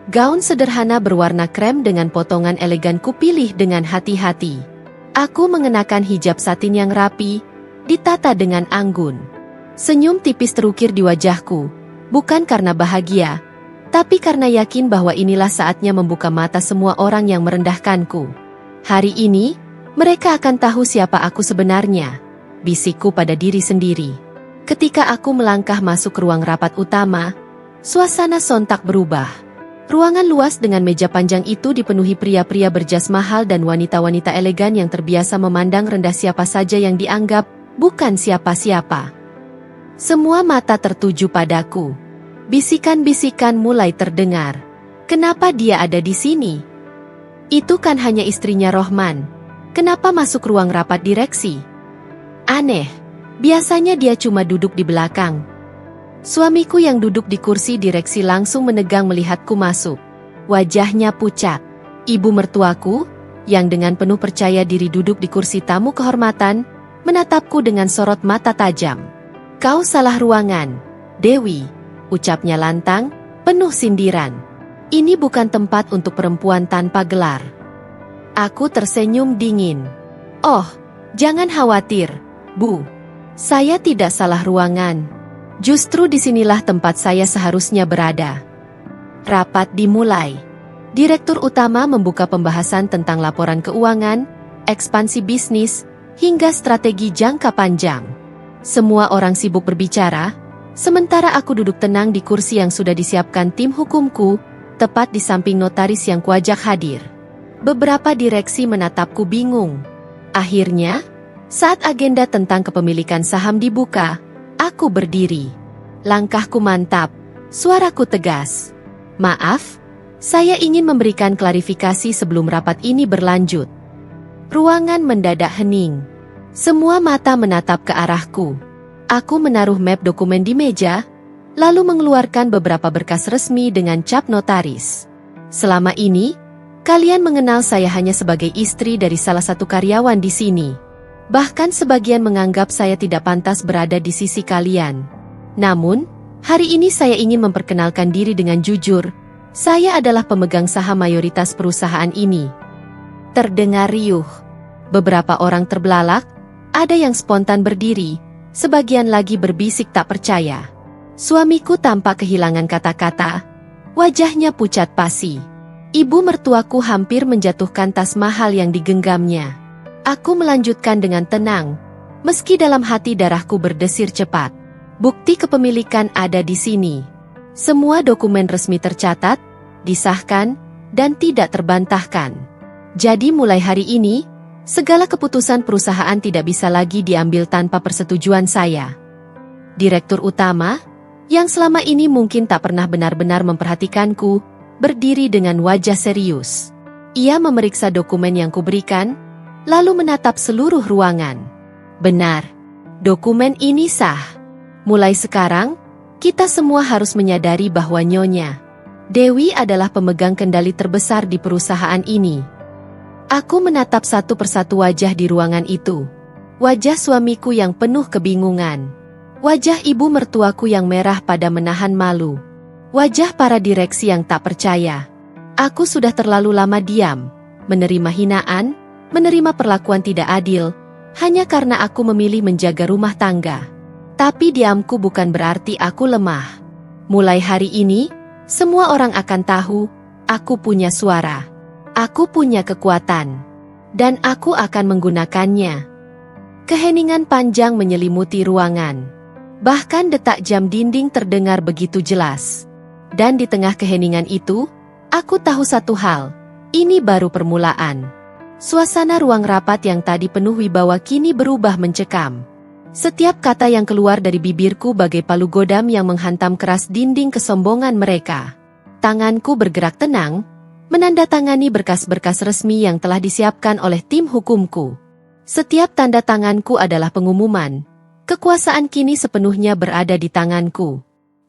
Gaun sederhana berwarna krem dengan potongan elegan kupilih dengan hati-hati. Aku mengenakan hijab satin yang rapi, ditata dengan anggun. Senyum tipis terukir di wajahku, bukan karena bahagia, tapi karena yakin bahwa inilah saatnya membuka mata semua orang yang merendahkanku. Hari ini, mereka akan tahu siapa aku sebenarnya, bisikku pada diri sendiri. Ketika aku melangkah masuk ke ruang rapat utama, suasana sontak berubah. Ruangan luas dengan meja panjang itu dipenuhi pria-pria berjas mahal dan wanita-wanita elegan yang terbiasa memandang rendah siapa saja yang dianggap bukan siapa-siapa. Semua mata tertuju padaku. Bisikan-bisikan mulai terdengar. Kenapa dia ada di sini? Itu kan hanya istrinya Rohman. Kenapa masuk ruang rapat direksi? Aneh, biasanya dia cuma duduk di belakang. Suamiku yang duduk di kursi direksi langsung menegang melihatku masuk. Wajahnya pucat. Ibu mertuaku, yang dengan penuh percaya diri duduk di kursi tamu kehormatan, menatapku dengan sorot mata tajam. Kau salah ruangan, Dewi, ucapnya lantang, penuh sindiran. Ini bukan tempat untuk perempuan tanpa gelar. Aku tersenyum dingin. Oh, jangan khawatir, Bu. Saya tidak salah ruangan. Justru disinilah tempat saya seharusnya berada. Rapat dimulai. Direktur utama membuka pembahasan tentang laporan keuangan, ekspansi bisnis, hingga strategi jangka panjang. Semua orang sibuk berbicara, sementara aku duduk tenang di kursi yang sudah disiapkan tim hukumku, tepat di samping notaris yang kuajak hadir. Beberapa direksi menatapku bingung. Akhirnya, saat agenda tentang kepemilikan saham dibuka, aku berdiri. Langkahku mantap, suaraku tegas. Maaf, saya ingin memberikan klarifikasi sebelum rapat ini berlanjut. Ruangan mendadak hening. Semua mata menatap ke arahku. Aku menaruh map dokumen di meja, lalu mengeluarkan beberapa berkas resmi dengan cap notaris. Selama ini, Kalian mengenal saya hanya sebagai istri dari salah satu karyawan di sini. Bahkan sebagian menganggap saya tidak pantas berada di sisi kalian. Namun, hari ini saya ingin memperkenalkan diri dengan jujur. Saya adalah pemegang saham mayoritas perusahaan ini. Terdengar riuh. Beberapa orang terbelalak, ada yang spontan berdiri, sebagian lagi berbisik tak percaya. Suamiku tampak kehilangan kata-kata. Wajahnya pucat pasi. Ibu mertuaku hampir menjatuhkan tas mahal yang digenggamnya. Aku melanjutkan dengan tenang, meski dalam hati darahku berdesir cepat. Bukti kepemilikan ada di sini. Semua dokumen resmi tercatat, disahkan, dan tidak terbantahkan. Jadi mulai hari ini, segala keputusan perusahaan tidak bisa lagi diambil tanpa persetujuan saya. Direktur utama, yang selama ini mungkin tak pernah benar-benar memperhatikanku, berdiri dengan wajah serius. Ia memeriksa dokumen yang kuberikan, lalu menatap seluruh ruangan. Benar, dokumen ini sah. Mulai sekarang, kita semua harus menyadari bahwa Nyonya Dewi adalah pemegang kendali terbesar di perusahaan ini. Aku menatap satu persatu wajah di ruangan itu. Wajah suamiku yang penuh kebingungan. Wajah ibu mertuaku yang merah pada menahan malu. Wajah para direksi yang tak percaya. Aku sudah terlalu lama diam, menerima hinaan, menerima perlakuan tidak adil, hanya karena aku memilih menjaga rumah tangga. Tapi diamku bukan berarti aku lemah. Mulai hari ini, semua orang akan tahu, aku punya suara. Aku punya kekuatan. Dan aku akan menggunakannya. Keheningan panjang menyelimuti ruangan. Bahkan detak jam dinding terdengar begitu jelas. Dan di tengah keheningan itu, aku tahu satu hal, ini baru permulaan. Suasana ruang rapat yang tadi penuh wibawa kini berubah mencekam. Setiap kata yang keluar dari bibirku bagai palu godam yang menghantam keras dinding kesombongan mereka. Tanganku bergerak tenang, menandatangani berkas-berkas resmi yang telah disiapkan oleh tim hukumku. Setiap tanda tanganku adalah pengumuman. Kekuasaan kini sepenuhnya berada di tanganku.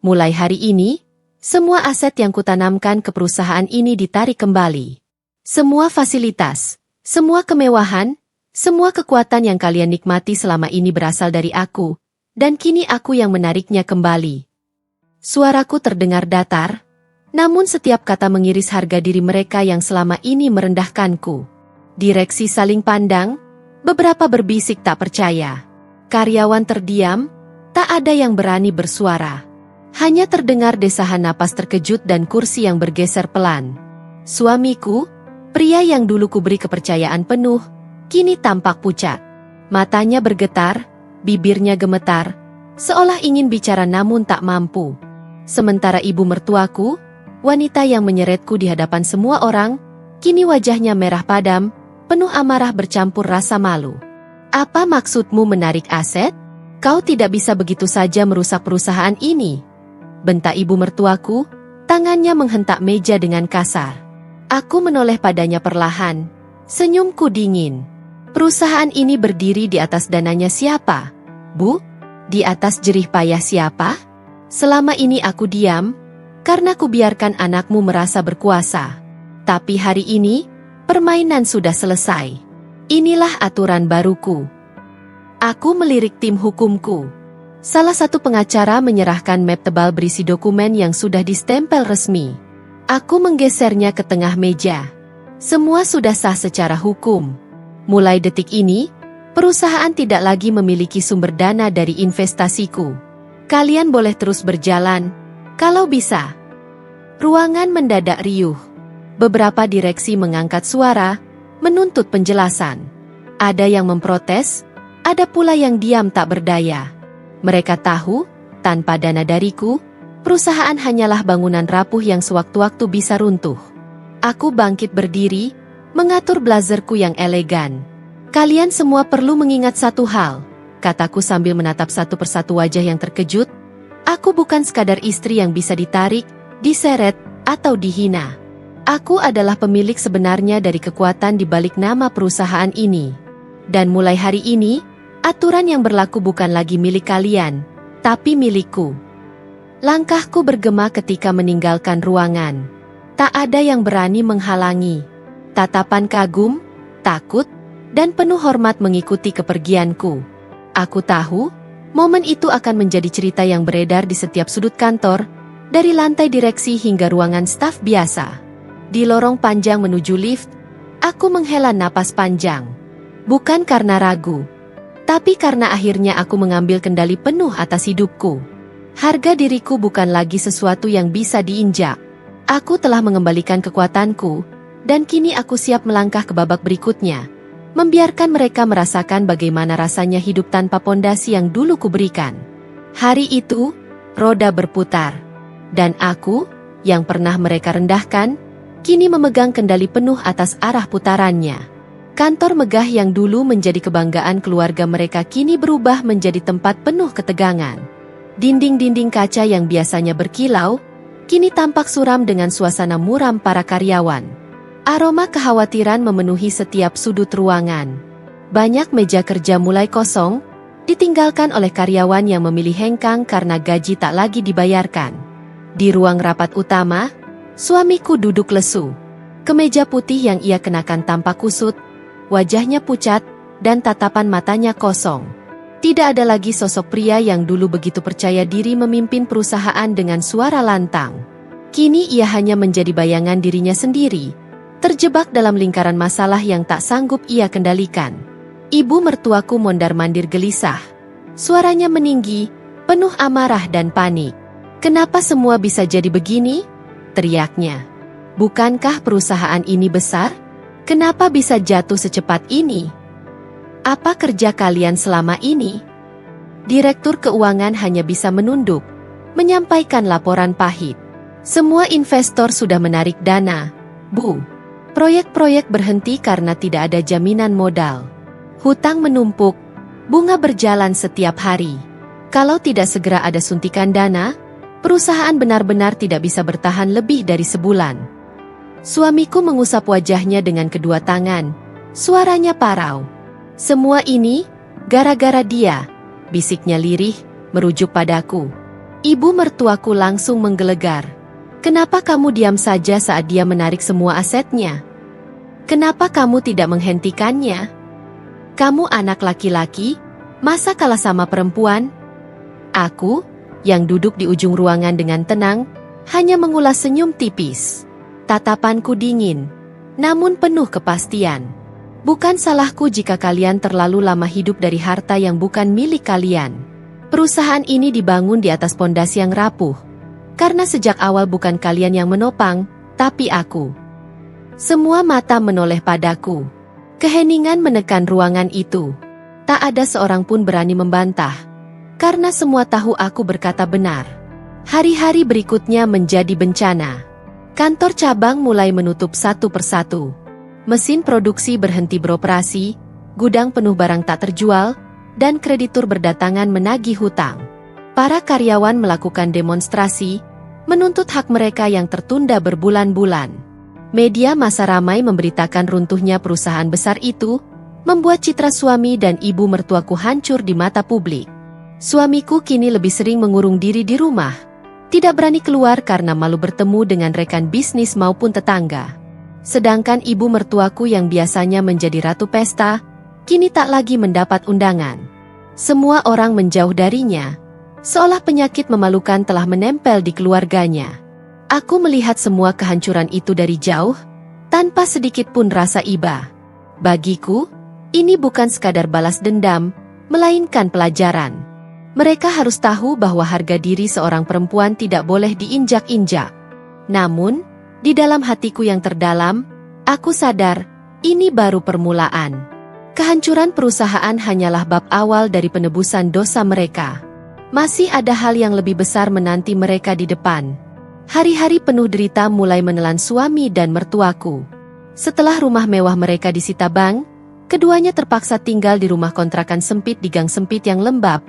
Mulai hari ini, semua aset yang kutanamkan ke perusahaan ini ditarik kembali. Semua fasilitas, semua kemewahan, semua kekuatan yang kalian nikmati selama ini berasal dari aku, dan kini aku yang menariknya kembali. Suaraku terdengar datar, namun setiap kata mengiris harga diri mereka yang selama ini merendahkanku. Direksi saling pandang, beberapa berbisik tak percaya. Karyawan terdiam, tak ada yang berani bersuara. Hanya terdengar desahan napas terkejut dan kursi yang bergeser pelan. Suamiku, pria yang dulu kuberi kepercayaan penuh, kini tampak pucat. Matanya bergetar, bibirnya gemetar, seolah ingin bicara namun tak mampu. Sementara ibu mertuaku, wanita yang menyeretku di hadapan semua orang, kini wajahnya merah padam, penuh amarah bercampur rasa malu. Apa maksudmu menarik aset? Kau tidak bisa begitu saja merusak perusahaan ini. Bentak ibu mertuaku, tangannya menghentak meja dengan kasar. Aku menoleh padanya perlahan. Senyumku dingin. Perusahaan ini berdiri di atas dananya siapa? Bu? Di atas jerih payah siapa? Selama ini aku diam, karena kubiarkan anakmu merasa berkuasa. Tapi hari ini, permainan sudah selesai. Inilah aturan baruku. Aku melirik tim hukumku. Salah satu pengacara menyerahkan map tebal berisi dokumen yang sudah distempel resmi. Aku menggesernya ke tengah meja. Semua sudah sah secara hukum. Mulai detik ini, perusahaan tidak lagi memiliki sumber dana dari investasiku. Kalian boleh terus berjalan, kalau bisa. Ruangan mendadak riuh. Beberapa direksi mengangkat suara, menuntut penjelasan. Ada yang memprotes, ada pula yang diam tak berdaya. Mereka tahu, tanpa dana dariku, perusahaan hanyalah bangunan rapuh yang sewaktu-waktu bisa runtuh. Aku bangkit berdiri, mengatur blazerku yang elegan. Kalian semua perlu mengingat satu hal, kataku sambil menatap satu persatu wajah yang terkejut. Aku bukan sekadar istri yang bisa ditarik, diseret, atau dihina. Aku adalah pemilik sebenarnya dari kekuatan di balik nama perusahaan ini. Dan mulai hari ini, aturan yang berlaku bukan lagi milik kalian, tapi milikku. Langkahku bergema ketika meninggalkan ruangan. Tak ada yang berani menghalangi. Tatapan kagum, takut, dan penuh hormat mengikuti kepergianku. Aku tahu, momen itu akan menjadi cerita yang beredar di setiap sudut kantor, dari lantai direksi hingga ruangan staf biasa. Di lorong panjang menuju lift, aku menghela napas panjang. Bukan karena ragu, tapi karena akhirnya aku mengambil kendali penuh atas hidupku. Harga diriku bukan lagi sesuatu yang bisa diinjak. Aku telah mengembalikan kekuatanku, dan kini aku siap melangkah ke babak berikutnya. Membiarkan mereka merasakan bagaimana rasanya hidup tanpa pondasi yang dulu kuberikan. Hari itu, roda berputar. Dan aku, yang pernah mereka rendahkan, kini memegang kendali penuh atas arah putarannya. Kantor megah yang dulu menjadi kebanggaan keluarga mereka kini berubah menjadi tempat penuh ketegangan. Dinding-dinding kaca yang biasanya berkilau, kini tampak suram dengan suasana muram para karyawan. Aroma kekhawatiran memenuhi setiap sudut ruangan. Banyak meja kerja mulai kosong, ditinggalkan oleh karyawan yang memilih hengkang karena gaji tak lagi dibayarkan. Di ruang rapat utama, suamiku duduk lesu. Kemeja putih yang ia kenakan tampak kusut, wajahnya pucat, dan tatapan matanya kosong. Tidak ada lagi sosok pria yang dulu begitu percaya diri memimpin perusahaan dengan suara lantang. Kini ia hanya menjadi bayangan dirinya sendiri, terjebak dalam lingkaran masalah yang tak sanggup ia kendalikan. Ibu mertuaku mondar-mandir gelisah. Suaranya meninggi, penuh amarah dan panik. "Kenapa semua bisa jadi begini?" teriaknya. "Bukankah perusahaan ini besar? Kenapa bisa jatuh secepat ini? Apa kerja kalian selama ini?" Direktur keuangan hanya bisa menunduk, menyampaikan laporan pahit. "Semua investor sudah menarik dana, Bu. Proyek-proyek berhenti karena tidak ada jaminan modal. Hutang menumpuk, bunga berjalan setiap hari. Kalau tidak segera ada suntikan dana, perusahaan benar-benar tidak bisa bertahan lebih dari sebulan." Suamiku mengusap wajahnya dengan kedua tangan. Suaranya parau. "Semua ini, gara-gara dia," bisiknya lirih, merujuk padaku. Ibu mertuaku langsung menggelegar. "Kenapa kamu diam saja saat dia menarik semua asetnya? Kenapa kamu tidak menghentikannya? Kamu anak laki-laki, masa kalah sama perempuan?" Aku, yang duduk di ujung ruangan dengan tenang, hanya mengulas senyum tipis. Tatapanku dingin, namun penuh kepastian. "Bukan salahku jika kalian terlalu lama hidup dari harta yang bukan milik kalian. Perusahaan ini dibangun di atas pondasi yang rapuh. Karena sejak awal bukan kalian yang menopang, tapi aku." Semua mata menoleh padaku. Keheningan menekan ruangan itu. Tak ada seorang pun berani membantah. Karena semua tahu aku berkata benar. Hari-hari berikutnya menjadi bencana. Kantor cabang mulai menutup satu persatu. Mesin produksi berhenti beroperasi, gudang penuh barang tak terjual, dan kreditur berdatangan menagih hutang. Para karyawan melakukan demonstrasi, menuntut hak mereka yang tertunda berbulan-bulan. Media massa ramai memberitakan runtuhnya perusahaan besar itu, membuat citra suami dan ibu mertuaku hancur di mata publik. Suamiku kini lebih sering mengurung diri di rumah, tidak berani keluar karena malu bertemu dengan rekan bisnis maupun tetangga. Sedangkan ibu mertuaku yang biasanya menjadi ratu pesta, kini tak lagi mendapat undangan. Semua orang menjauh darinya, seolah penyakit memalukan telah menempel di keluarganya. Aku melihat semua kehancuran itu dari jauh, tanpa sedikit pun rasa iba. Bagiku, ini bukan sekadar balas dendam, melainkan pelajaran. Mereka harus tahu bahwa harga diri seorang perempuan tidak boleh diinjak-injak. Namun, di dalam hatiku yang terdalam, aku sadar, ini baru permulaan. Kehancuran perusahaan hanyalah bab awal dari penebusan dosa mereka. Masih ada hal yang lebih besar menanti mereka di depan. Hari-hari penuh derita mulai menelan suami dan mertuaku. Setelah rumah mewah mereka disita bank, keduanya terpaksa tinggal di rumah kontrakan sempit di gang sempit yang lembab,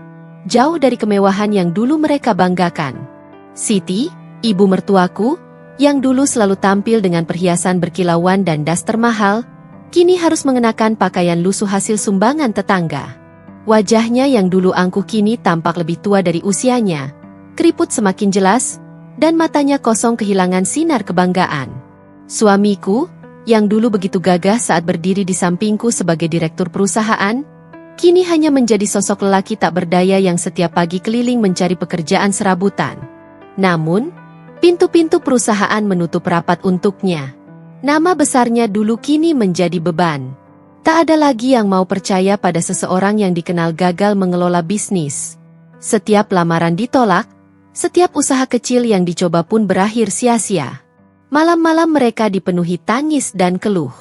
jauh dari kemewahan yang dulu mereka banggakan. Siti, ibu mertuaku, yang dulu selalu tampil dengan perhiasan berkilauan dan daster mahal, kini harus mengenakan pakaian lusuh hasil sumbangan tetangga. Wajahnya yang dulu angkuh kini tampak lebih tua dari usianya, keriput semakin jelas, dan matanya kosong kehilangan sinar kebanggaan. Suamiku, yang dulu begitu gagah saat berdiri di sampingku sebagai direktur perusahaan, kini hanya menjadi sosok lelaki tak berdaya yang setiap pagi keliling mencari pekerjaan serabutan. Namun, pintu-pintu perusahaan menutup rapat untuknya. Nama besarnya dulu kini menjadi beban. Tak ada lagi yang mau percaya pada seseorang yang dikenal gagal mengelola bisnis. Setiap lamaran ditolak, setiap usaha kecil yang dicoba pun berakhir sia-sia. Malam-malam mereka dipenuhi tangis dan keluh.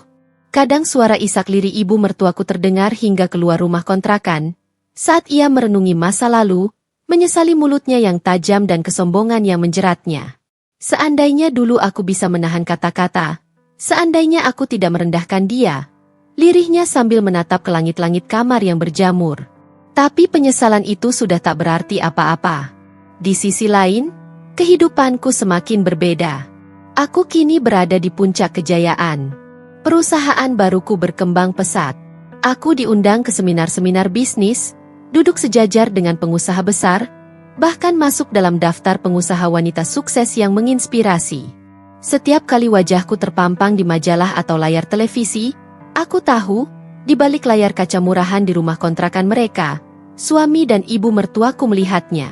Kadang suara isak lirih ibu mertuaku terdengar hingga keluar rumah kontrakan, saat ia merenungi masa lalu, menyesali mulutnya yang tajam dan kesombongan yang menjeratnya. Seandainya dulu aku bisa menahan kata-kata, seandainya aku tidak merendahkan dia, lirihnya sambil menatap ke langit-langit kamar yang berjamur. Tapi penyesalan itu sudah tak berarti apa-apa. Di sisi lain, kehidupanku semakin berbeda. Aku kini berada di puncak kejayaan. Perusahaan baruku berkembang pesat. Aku diundang ke seminar-seminar bisnis, duduk sejajar dengan pengusaha besar, bahkan masuk dalam daftar pengusaha wanita sukses yang menginspirasi. Setiap kali wajahku terpampang di majalah atau layar televisi, aku tahu, di balik layar kaca murahan di rumah kontrakan mereka, suami dan ibu mertuaku melihatnya.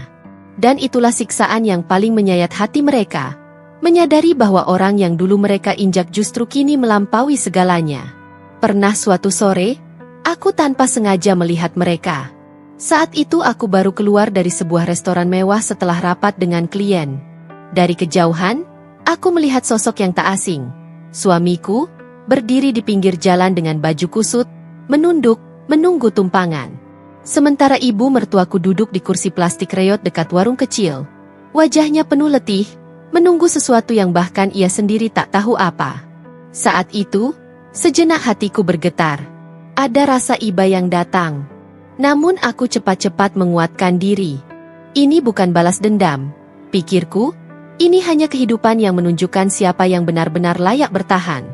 Dan itulah siksaan yang paling menyayat hati mereka. Menyadari bahwa orang yang dulu mereka injak justru kini melampaui segalanya. Pernah suatu sore, aku tanpa sengaja melihat mereka. Saat itu aku baru keluar dari sebuah restoran mewah setelah rapat dengan klien. Dari kejauhan, aku melihat sosok yang tak asing. Suamiku, berdiri di pinggir jalan dengan baju kusut, menunduk, menunggu tumpangan. Sementara ibu mertuaku duduk di kursi plastik reot dekat warung kecil. Wajahnya penuh letih, menunggu sesuatu yang bahkan ia sendiri tak tahu apa. Saat itu, sejenak hatiku bergetar. Ada rasa iba yang datang. Namun aku cepat-cepat menguatkan diri. Ini bukan balas dendam, pikirku. Ini hanya kehidupan yang menunjukkan siapa yang benar-benar layak bertahan.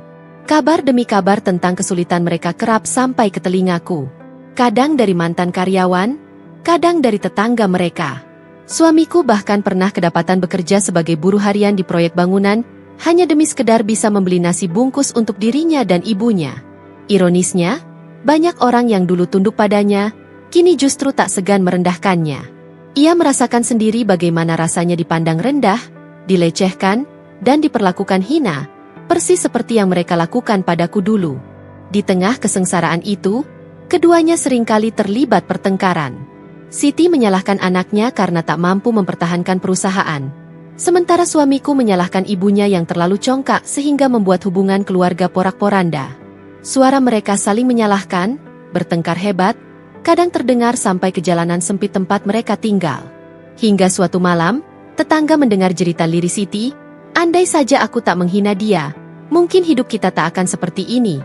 Kabar demi kabar tentang kesulitan mereka kerap sampai ke telingaku. Kadang dari mantan karyawan, kadang dari tetangga mereka. Suamiku bahkan pernah kedapatan bekerja sebagai buruh harian di proyek bangunan, hanya demi sekedar bisa membeli nasi bungkus untuk dirinya dan ibunya. Ironisnya, banyak orang yang dulu tunduk padanya, kini justru tak segan merendahkannya. Ia merasakan sendiri bagaimana rasanya dipandang rendah, dilecehkan, dan diperlakukan hina, persis seperti yang mereka lakukan padaku dulu. Di tengah kesengsaraan itu, keduanya seringkali terlibat pertengkaran. Siti menyalahkan anaknya karena tak mampu mempertahankan perusahaan. Sementara suamiku menyalahkan ibunya yang terlalu congkak sehingga membuat hubungan keluarga porak-poranda. Suara mereka saling menyalahkan, bertengkar hebat, kadang terdengar sampai ke jalanan sempit tempat mereka tinggal. Hingga suatu malam, tetangga mendengar jerita lirih Siti, andai saja aku tak menghina dia, mungkin hidup kita tak akan seperti ini.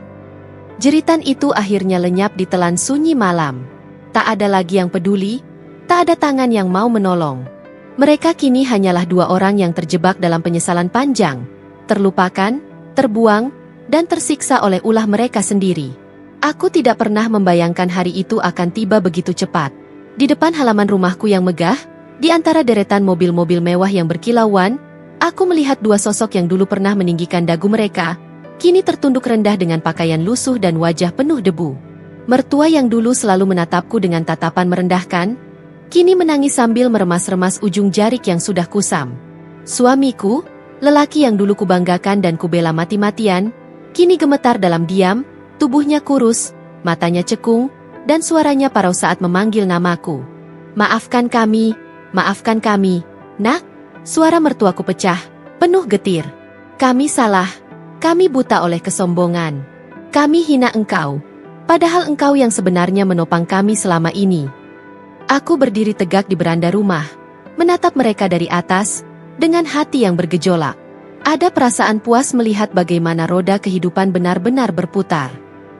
Jeritan itu akhirnya lenyap di telan sunyi malam. Tak ada lagi yang peduli, tak ada tangan yang mau menolong. Mereka kini hanyalah dua orang yang terjebak dalam penyesalan panjang, terlupakan, terbuang, dan tersiksa oleh ulah mereka sendiri. Aku tidak pernah membayangkan hari itu akan tiba begitu cepat. Di depan halaman rumahku yang megah, di antara deretan mobil-mobil mewah yang berkilauan, aku melihat dua sosok yang dulu pernah meninggikan dagu mereka, kini tertunduk rendah dengan pakaian lusuh dan wajah penuh debu. Mertua yang dulu selalu menatapku dengan tatapan merendahkan, kini menangis sambil meremas-remas ujung jarik yang sudah kusam. Suamiku, lelaki yang dulu kubanggakan dan kubela mati-matian, kini gemetar dalam diam, tubuhnya kurus, matanya cekung, dan suaranya parau saat memanggil namaku. Maafkan kami, nak. Suara mertuaku pecah, penuh getir. Kami salah, kami buta oleh kesombongan. Kami hina engkau. Padahal engkau yang sebenarnya menopang kami selama ini. Aku berdiri tegak di beranda rumah, menatap mereka dari atas, dengan hati yang bergejolak. Ada perasaan puas melihat bagaimana roda kehidupan benar-benar berputar.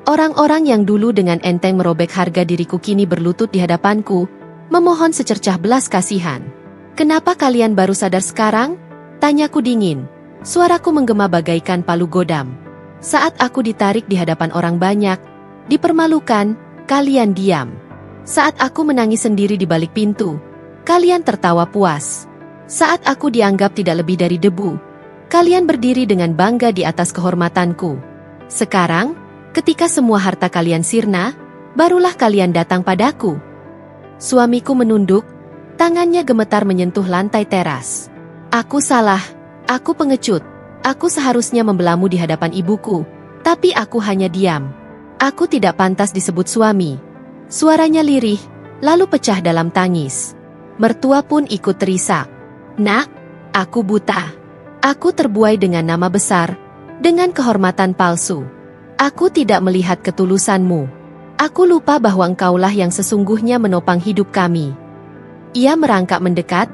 Orang-orang yang dulu dengan enteng merobek harga diriku kini berlutut di hadapanku, memohon secercah belas kasihan. Kenapa kalian baru sadar sekarang? Tanyaku dingin. Suaraku menggema bagaikan palu godam. Saat aku ditarik di hadapan orang banyak, dipermalukan, kalian diam. Saat aku menangis sendiri di balik pintu, kalian tertawa puas. Saat aku dianggap tidak lebih dari debu, kalian berdiri dengan bangga di atas kehormatanku. Sekarang, ketika semua harta kalian sirna, barulah kalian datang padaku. Suamiku menunduk, tangannya gemetar menyentuh lantai teras. Aku salah, aku pengecut. Aku seharusnya membelamu di hadapan ibuku, tapi aku hanya diam. Aku tidak pantas disebut suami. Suaranya lirih, lalu pecah dalam tangis. Mertua pun ikut terisak. Nak, aku buta. Aku terbuai dengan nama besar, dengan kehormatan palsu. Aku tidak melihat ketulusanmu. Aku lupa bahwa engkaulah yang sesungguhnya menopang hidup kami. Ia merangkak mendekat,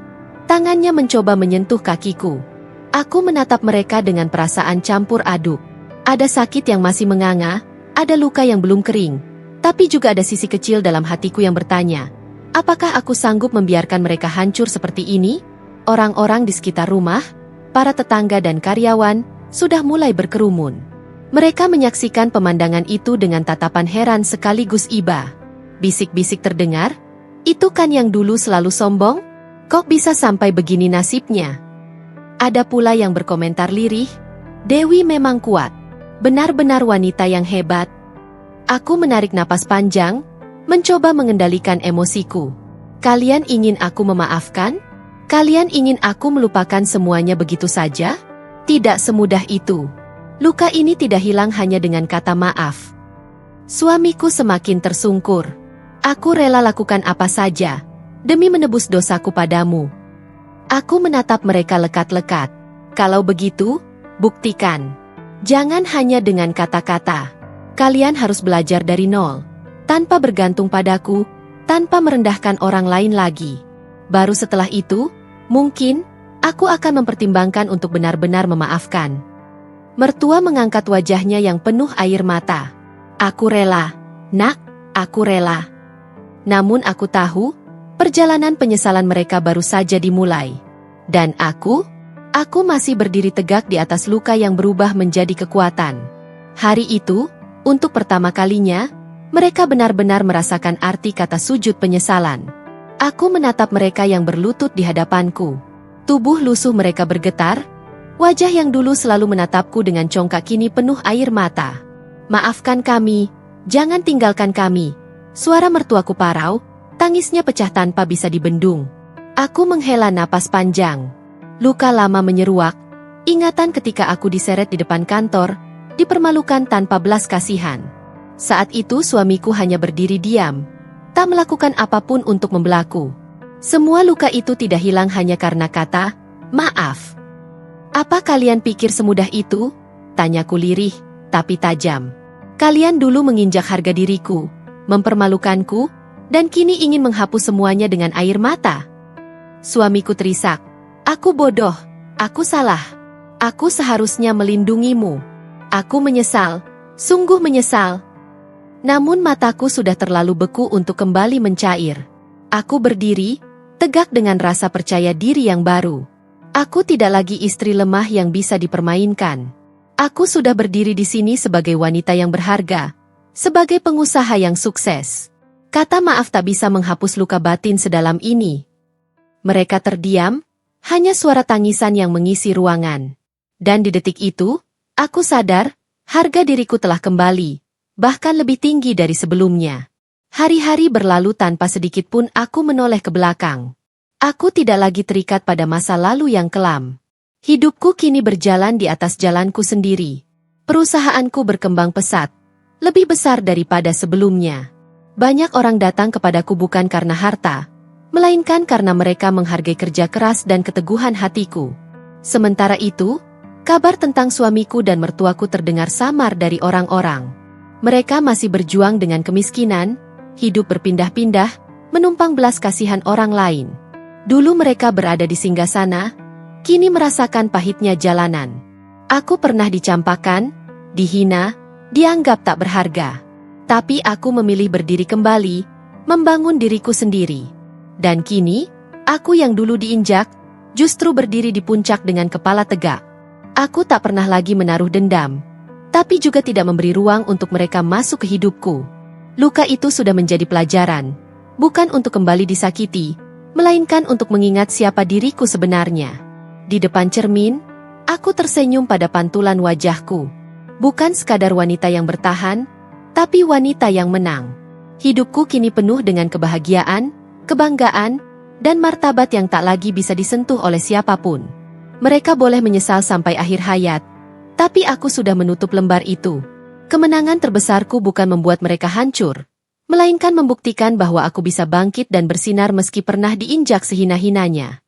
tangannya mencoba menyentuh kakiku. Aku menatap mereka dengan perasaan campur aduk. Ada sakit yang masih menganga, ada luka yang belum kering, tapi juga ada sisi kecil dalam hatiku yang bertanya, apakah aku sanggup membiarkan mereka hancur seperti ini? Orang-orang di sekitar rumah, para tetangga dan karyawan, sudah mulai berkerumun. Mereka menyaksikan pemandangan itu dengan tatapan heran sekaligus iba. Bisik-bisik terdengar, itu kan yang dulu selalu sombong? Kok bisa sampai begini nasibnya? Ada pula yang berkomentar lirih, Dewi memang kuat. Benar-benar wanita yang hebat. Aku menarik napas panjang, mencoba mengendalikan emosiku. Kalian ingin aku memaafkan? Kalian ingin aku melupakan semuanya begitu saja? Tidak semudah itu. Luka ini tidak hilang hanya dengan kata maaf. Suamiku semakin tersungkur. Aku rela lakukan apa saja, demi menebus dosaku padamu. Aku menatap mereka lekat-lekat. Kalau begitu, buktikan. Jangan hanya dengan kata-kata. Kalian harus belajar dari nol, tanpa bergantung padaku, tanpa merendahkan orang lain lagi. Baru setelah itu, mungkin, aku akan mempertimbangkan untuk benar-benar memaafkan. Mertua mengangkat wajahnya yang penuh air mata. Aku rela, nak, aku rela. Namun aku tahu, perjalanan penyesalan mereka baru saja dimulai. Dan aku masih berdiri tegak di atas luka yang berubah menjadi kekuatan. Hari itu, untuk pertama kalinya, mereka benar-benar merasakan arti kata sujud penyesalan. Aku menatap mereka yang berlutut di hadapanku. Tubuh lusuh mereka bergetar, wajah yang dulu selalu menatapku dengan congkak kini penuh air mata. Maafkan kami, jangan tinggalkan kami. Suara mertuaku parau, tangisnya pecah tanpa bisa dibendung. Aku menghela napas panjang. Luka lama menyeruak, ingatan ketika aku diseret di depan kantor, dipermalukan tanpa belas kasihan. Saat itu suamiku hanya berdiri diam, tak melakukan apapun untuk membelaku. Semua luka itu tidak hilang hanya karena kata, maaf. Apa kalian pikir semudah itu? Tanyaku lirih, tapi tajam. Kalian dulu menginjak harga diriku, mempermalukanku, dan kini ingin menghapus semuanya dengan air mata. Suamiku terisak. Aku bodoh, aku salah. Aku seharusnya melindungimu. Aku menyesal, sungguh menyesal. Namun mataku sudah terlalu beku untuk kembali mencair. Aku berdiri, tegak dengan rasa percaya diri yang baru. Aku tidak lagi istri lemah yang bisa dipermainkan. Aku sudah berdiri di sini sebagai wanita yang berharga, sebagai pengusaha yang sukses. Kata maaf tak bisa menghapus luka batin sedalam ini. Mereka terdiam, hanya suara tangisan yang mengisi ruangan. Dan di detik itu, aku sadar, harga diriku telah kembali, bahkan lebih tinggi dari sebelumnya. Hari-hari berlalu tanpa sedikit pun aku menoleh ke belakang. Aku tidak lagi terikat pada masa lalu yang kelam. Hidupku kini berjalan di atas jalanku sendiri. Perusahaanku berkembang pesat, lebih besar daripada sebelumnya. Banyak orang datang kepadaku bukan karena harta, melainkan karena mereka menghargai kerja keras dan keteguhan hatiku. Sementara itu, kabar tentang suamiku dan mertuaku terdengar samar dari orang-orang. Mereka masih berjuang dengan kemiskinan, hidup berpindah-pindah, menumpang belas kasihan orang lain. Dulu mereka berada di singgasana, kini merasakan pahitnya jalanan. Aku pernah dicampakan, dihina, dianggap tak berharga. Tapi aku memilih berdiri kembali, membangun diriku sendiri. Dan kini, aku yang dulu diinjak, justru berdiri di puncak dengan kepala tegak. Aku tak pernah lagi menaruh dendam, tapi juga tidak memberi ruang untuk mereka masuk ke hidupku. Luka itu sudah menjadi pelajaran, bukan untuk kembali disakiti, melainkan untuk mengingat siapa diriku sebenarnya. Di depan cermin, aku tersenyum pada pantulan wajahku. Bukan sekadar wanita yang bertahan, tapi wanita yang menang. Hidupku kini penuh dengan kebahagiaan, kebanggaan, dan martabat yang tak lagi bisa disentuh oleh siapapun. Mereka boleh menyesal sampai akhir hayat, tapi aku sudah menutup lembar itu. Kemenangan terbesarku bukan membuat mereka hancur, melainkan membuktikan bahwa aku bisa bangkit dan bersinar meski pernah diinjak sehina-hinanya.